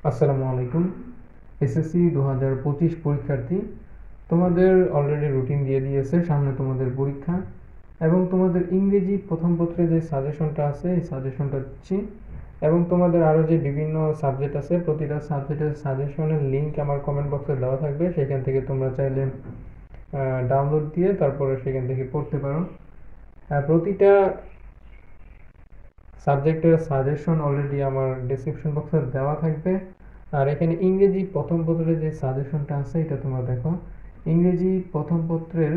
আসসালামু আলাইকুম। এসএসসি 2025 পরীক্ষার্থী, তোমাদের অলরেডি রুটিন দিয়ে দিয়েছে, সামনে তোমাদের পরীক্ষা এবং তোমাদের ইংরেজি প্রথম পত্রে যে সাজেশনটা আছে এই সাজেশনটা দিচ্ছি এবং তোমাদের আরও যে বিভিন্ন সাবজেক্ট আছে প্রতিটা সাবজেক্টের সাজেশনের লিঙ্ক আমার কমেন্ট বক্সে দেওয়া থাকবে, সেখান থেকে তোমরা চাইলে ডাউনলোড দিয়ে তারপরে সেখান থেকে পড়তে পারো। প্রতিটা সাবজেক্টের সাজেশন অলরেডি আমার ডেসক্রিপশন বক্সে দেওয়া থাকবে। আর এখানে ইংরেজি প্রথম পত্রের যে সাজেশনটা আছে এটা তোমরা দেখো। ইংরেজি প্রথম পত্রের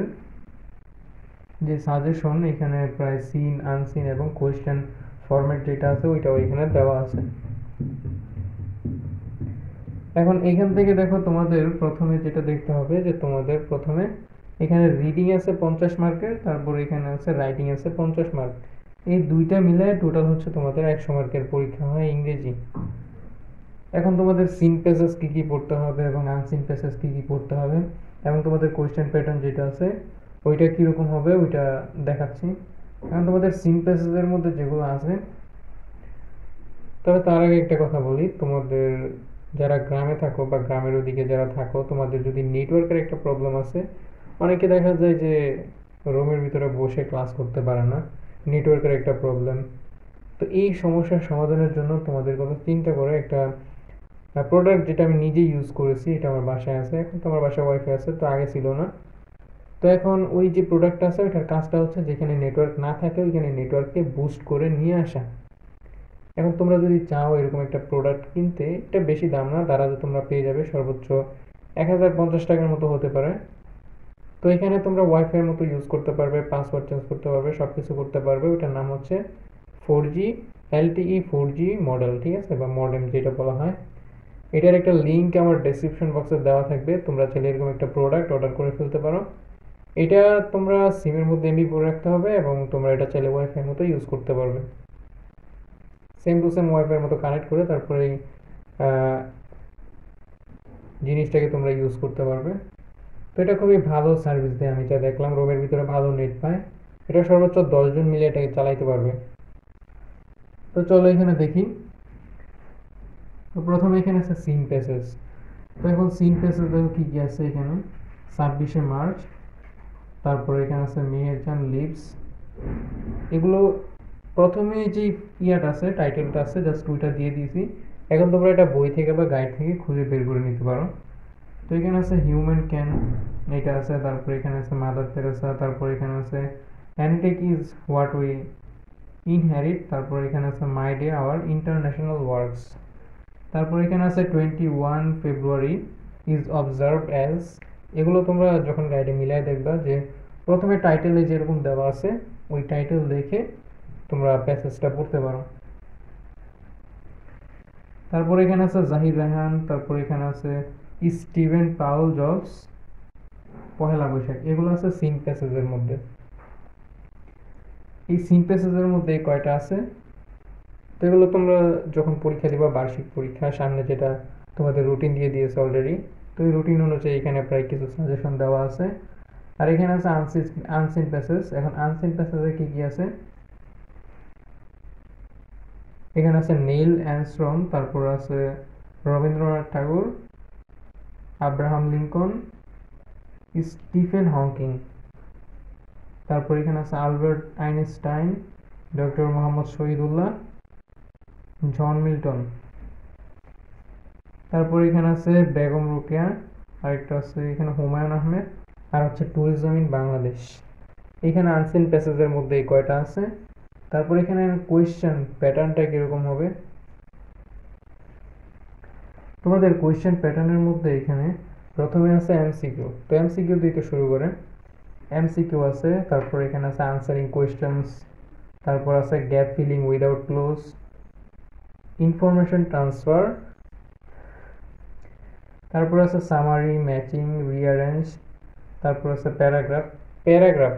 যে সাজেশন এখানে প্রায় সিন আনসিন এবং কোয়েশ্চেন ফরম্যাট যেটা আছে ওইটাও এখানে দেওয়া আছে। এখন এখান থেকে দেখো তোমাদের প্রথমে যেটা দেখতে হবে যে তোমাদের প্রথমে এখানে রিডিং আছে 50 মার্কের, তারপর এখানে আছে রাইটিং আছে 50 মার্ক। এই দুইটা মিলায় টোটাল হচ্ছে তোমাদের 100 মার্কের পরীক্ষা হয় ইংরেজি। এখন তোমাদের সিন প্যাসেজ কী কী পড়তে হবে এবং আনসিন প্যাসেজ কী কী পড়তে হবে এবং তোমাদের কোয়েশ্চেন প্যাটার্ন যেটা আছে ওইটা কীরকম হবে ওইটা দেখাচ্ছি। এখন তোমাদের সিন প্যাসেজের মধ্যে যেগুলো আছে, তবে তার আগে একটা কথা বলি, তোমাদের যারা গ্রামে থাকো বা গ্রামের ওদিকে যারা থাকো, তোমাদের যদি নেটওয়ার্কের একটা প্রবলেম আছে, অনেকে দেখা যায় যে রুমের ভিতরে বসে ক্লাস করতে পারে না, নেটওয়ার্কের একটা প্রবলেম। তো এই সমস্যার সমাধানের জন্য তোমাদের কথা চিন্তা করে একটা প্রোডাক্ট যেটা আমি নিজে ইউজ করেছি, এটা আমার বাসায় আছে। এখন তো আমার বাসায় ওয়াইফাই আছে, তো আগে ছিল না। তো এখন ওই যে প্রোডাক্টটা আছে ওইটার কাজটা হচ্ছে যেখানে নেটওয়ার্ক না থাকে ওইখানে নেটওয়ার্ককে বুস্ট করে নিয়ে আসা। এখন তোমরা যদি চাও এরকম একটা প্রোডাক্ট কিনতে, এটা বেশি দাম না, দারাজে তোমরা পেয়ে যাবে সর্বোচ্চ 1050 টাকার মতো হতে পারে। তো এখানে তোমরা ওয়াইফাইয়ের মতো ইউজ করতে পারবে, পাসওয়ার্ড চেঞ্জ করতে পারবে, সব কিছু করতে পারবে। ওইটার নাম হচ্ছে 4G LTE 4G মডেল, ঠিক আছে, বা মডেম যেটা বলা হয়। এটার একটা লিঙ্ক আমার ডেসক্রিপশন বক্সে দেওয়া থাকবে, তোমরা চাইলে এরকম একটা প্রোডাক্ট অর্ডার করে ফেলতে পারো। এটা তোমরা সিমের মধ্যে এমবি করে রাখতে হবে এবং তোমরা এটা চাইলে ওয়াইফাইয়ের মতো ইউজ করতে পারবে, সেম টু সেম ওয়াইফাইয়ের মতো কানেক্ট করে তারপরে এই জিনিসটাকে তোমরা ইউজ করতে পারবে। তো এটা খুবই ভালো সার্ভিস দেয়, আমি যা দেখলাম রুমের ভিতরে ভালো নেট পায়। এটা সর্বোচ্চ 10 জন মিলে এটাকে চালাইতে পারবে। তো চলো এখানে দেখি। তো প্রথমে এখানে আছে সিন প্যাসেজ। তো এখন সিন প্যাসেজ দেখো কী কী আছে এখানে। 26শে মার্চ, তারপরে এখানে আছে মেহেরজান লিভস। এগুলো প্রথমে যে ইয়াটা আছে, টাইটেলটা আছে, জাস্ট ওইটা দিয়ে দিয়েছি। এখন তোমরা এটা বই থেকে বা গাইড থেকে খুঁজে বের করে নিতে পারো। তো এখানে আছে হিউম্যান ক্যান, এটা আছে। তারপরে এখানে আছে মাদার তেরেসা। তারপর এখানে আছে hand tag is what we inherit. তারপর এখানে আছে মাই ডে আওয়ার ইন্টারন্যাশনাল ওয়ার্কস। তারপর এখানে আছে 21 ফেব্রুয়ারি ইজ অবজার্ভড অ্যাজ। এগুলো তোমরা যখন গাইডে মিলাই দেখবা যে প্রথমে টাইটেলে যেরকম দেওয়া আছে ওই টাইটেল দেখে তোমরা প্যাসেজটা পড়তে পারো। তারপর এখানে আছে জাহির রায়হান। তারপর এখানে আছে Steven Paul jobs, Pohela Boishakh. এগুলো আছে সিন প্যাসেজের মধ্যে। এই সিন প্যাসেজের মধ্যে কয়টা আছে, তো এগুলো তোমরা যখন পরীক্ষা দিবা, বার্ষিক পরীক্ষা সামনে, যেটা তোমাদের রুটিন দিয়ে দিয়েছে অলরেডি, তো এই রুটিন অনুযায়ী এখানে প্রায় কিছু সাজেশন দেওয়া আছে। আর এখানে আছে আনসিন প্যাসেজ। এখন আনসিন প্যাসেজে কি কি আছে, এখানে আছে নীল অ্যামস্ট্রং, তারপর আছে Rabindranath Thakur, Abraham Lincoln, Stephen Hawking. তারপর এখানে আছে Albert Einstein, doctor Mohammad Shahidullah, John Milton. তারপর এখানে আছে বেগম রোকেয়া, আরেকটা আছে এখানে হুমায়ুন আহমেদ, আর হচ্ছে ট্যুরিজম ইন বাংলাদেশ। এখানে আনসিন প্যাসেজের মধ্যে এই কয়টা আছে। তারপর এখানে কোয়েশ্চেন প্যাটার্নটা কীরকম হবে, তোমাদের কোয়েশ্চেন প্যাটার্নের মধ্যে এখানে প্রথমে আছে এমসিকিউ। তো এমসিকিউ দিতে শুরু করে এমসিকিউ আছে। তারপর এখানে আছে আনসারিং কোয়েশ্চেন্স, তারপর আছে gap filling without close, information transfer, তারপর আছে সামারি, ম্যাচিং, রিঅ্যারেঞ্জ, তারপর আছে প্যারাগ্রাফ। প্যারাগ্রাফ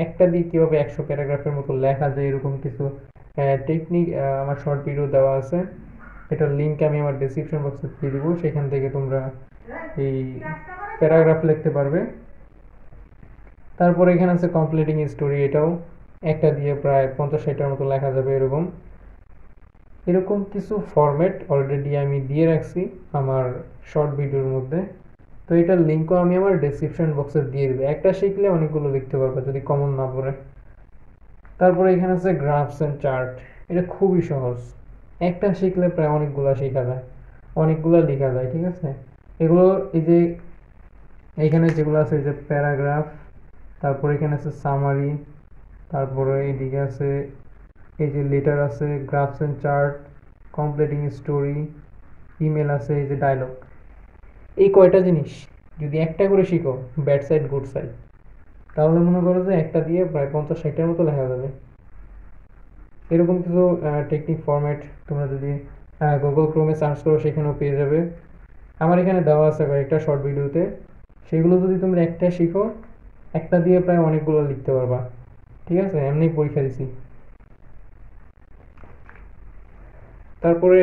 একটা দিয়ে কীভাবে 100 প্যারাগ্রাফের মতো লেখা যায় এরকম কিছু টেকনিক আমার শর্ট ভিডিও দেওয়া আছে, এটার লিঙ্ক আমি আমার ডেসক্রিপশন বক্সে দিয়ে দেবো, সেখান থেকে তোমরা এই প্যারাগ্রাফ লিখতে পারবে। তারপর এখানে আছে কমপ্লিটিং স্টোরি, এটাও একটা দিয়ে প্রায় 50-60টার মতো লেখা যাবে এরকম। এরকম কিছু ফরম্যাট অলরেডি আমি দিয়ে রাখছি আমার শর্ট ভিডিওর মধ্যে। তো এটার লিঙ্কও আমি আমার ডেসক্রিপশন বক্সে দিয়ে দেবো, একটা শিখলে অনেকগুলো লিখতে পারবে যদি কমন না পড়ে। তারপরে এখানে আছে গ্রাফস অ্যান্ড চার্ট, এটা খুবই সহজ, একটা শিখলে প্রায় অনেকগুলো শেখা যায়, অনেকগুলো লেখা যায়, ঠিক আছে। এগুলো এই যে এইখানে যেগুলো আছে, এই যে প্যারাগ্রাফ, তারপরে এখানে আছে সামারি, তারপরে এইদিকে আছে এই যে লেটার আছে, grasp and chart, completing story, email আছে, এই যে ডায়লগ। এই কয়টা জিনিস যদি একটা করে শিখো, ব্যাড সাইড গুড সাইড, তাহলে মনে করো যে একটা দিয়ে প্রায় 50-60টার মতো লেখা যাবে। এরকম কিছু টেকনিক ফরম্যাট তোমরা যদি গুগল ক্রোমে সার্চ করো সেখানেও পেয়ে যাবে। আমার এখানে দেওয়া আছে কয়েকটা শর্ট ভিডিওতে, সেগুলো যদি তোমরা একটা শিখো, একটা দিয়ে প্রায় অনেকগুলো লিখতে পারবা, ঠিক আছে। এমনি পরীক্ষা দিছি। তারপরে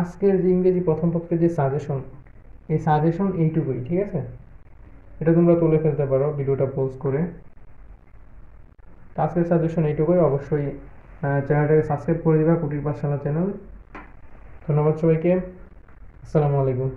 আজকের যে ইংরেজি প্রথম পত্রের যে সাজেশন, এই সাজেশন এইটুকুই, ঠিক আছে। এটা তোমরা তুলে ফেলতে পারো ভিডিওটা পজ করে। আজকের সাজেশন এইটুকুই। অবশ্যই চ্যানেলটাকে সাবস্ক্রাইব করে দিবা, কুটির পাঠশালা চ্যানেল। ধন্যবাদ সবাইকে, আসসালামু আলাইকুম।